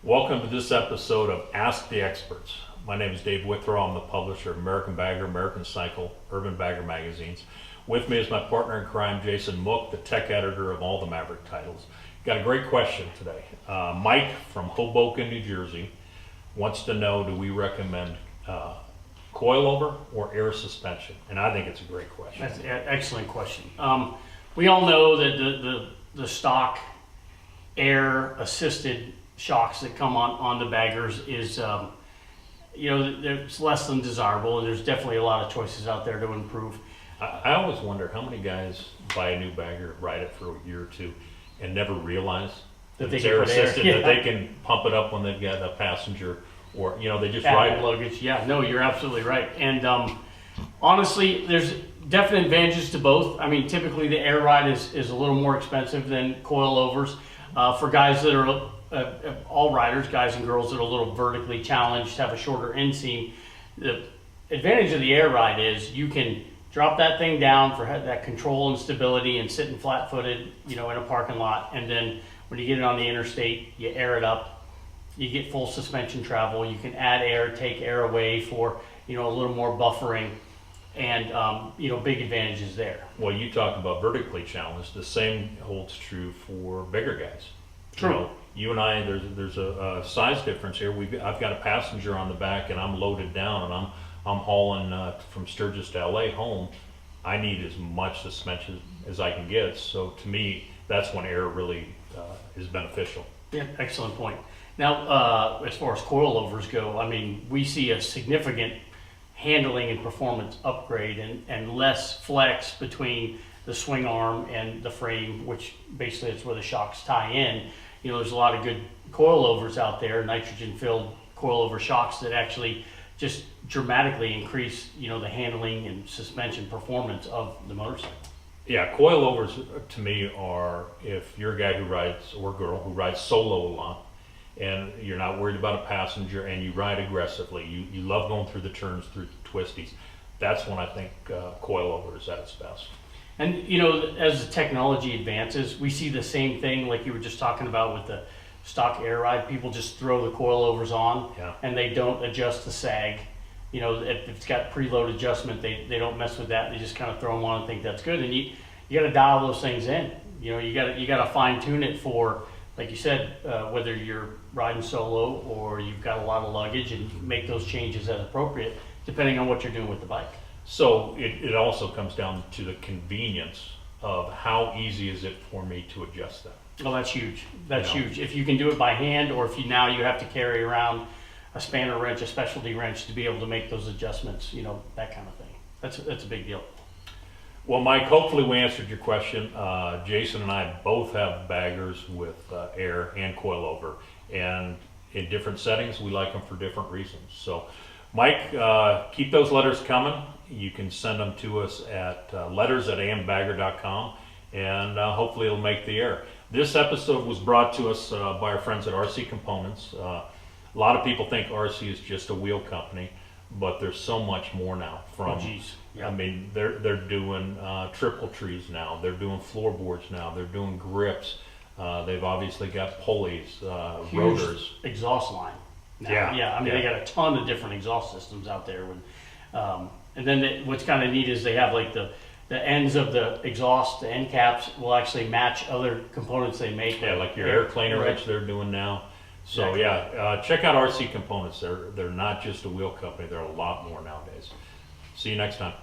Welcome to this episode of Ask the Experts. My name is Dave Withrow. I'm the publisher of American Bagger, American Cycle, Urban Bagger magazines. With me is my partner in crime, Jason Mook, the tech editor of all the Maverick titles. Got a great question today. Mike from Hoboken, New Jersey wants to know, do we recommend coilover or air suspension? And I think it's a great question. That's an excellent question. We all know that the stock air assisted shocks that come on the baggers is, it's less than desirable, and there's definitely a lot of choices out there to improve. I always wonder how many guys buy a new bagger, ride it for a year or two, and never realize That it's they can air put air, assisted, that they can pump it up when they've got a passenger, or they just ride Added it. luggage. Yeah, no, you're absolutely right. And honestly, there's definite advantages to both. I mean, typically the air ride is a little more expensive than coilovers. For guys that are all riders, guys and girls that are a little vertically challenged, have a shorter inseam, the advantage of the air ride is you can drop that thing down for that control and stability and sitting flat-footed, in a parking lot. And then when you get it on the interstate, you air it up. You get full suspension travel. You can add air, take air away for, a little more buffering, and, big advantages there. Well, you talk about vertically challenged. The same holds true for bigger guys. True. You and I, there's a size difference here. I've got a passenger on the back, and I'm loaded down, and I'm hauling from Sturgis to LA home. I need as much suspension as I can get. So to me, that's when air really is beneficial. Yeah, excellent point. Now, as far as coilovers go, I mean, we see a significant handling and performance upgrade and less flex between the swing arm and the frame, which basically is where the shocks tie in. There's a lot of good coilovers out there, nitrogen-filled coilover shocks that actually just dramatically increase, the handling and suspension performance of the motorcycle. Yeah, coilovers to me are, if you're a guy who rides, or girl who rides solo a lot, and you're not worried about a passenger, and you ride aggressively, you love going through the turns, through the twisties, that's when I think coilover is at its best. And, as the technology advances, we see the same thing like you were just talking about with the stock air ride. People just throw the coilovers on, Yeah. and they don't adjust the sag. If it's got preload adjustment, they don't mess with that. They just kind of throw them on and think that's good. And you got to dial those things in. You got to fine tune it for, like you said, whether you're riding solo or you've got a lot of luggage, and make those changes as appropriate depending on what you're doing with the bike. So it also comes down to the convenience of how easy is it for me to adjust that. Oh, that's huge. That's huge. If you can do it by hand, or if you have to carry around a spanner wrench, a specialty wrench to be able to make those adjustments, that kind of thing. That's a big deal. Well, Mike, hopefully we answered your question. Jason and I both have baggers with air and coilover, and in different settings, we like them for different reasons. So, Mike, keep those letters coming. You can send them to us at letters@ambagger.com, and hopefully it'll make the air. This episode was brought to us by our friends at RC Components. A lot of people think RC is just a wheel company, but there's so much more now. Yeah. I mean, they're doing triple trees now. They're doing floorboards now. They're doing grips. They've obviously got pulleys, Huge rotors. exhaust line. Now. Yeah. I mean, they got a ton of different exhaust systems out there. And then what's kind of neat is they have like the ends of the exhaust, the end caps will actually match other components they make. Yeah, like your air cleaner, Right. which they're doing now. So Exactly. check out RC Components. They're not just a wheel company. They're a lot more nowadays. See you next time.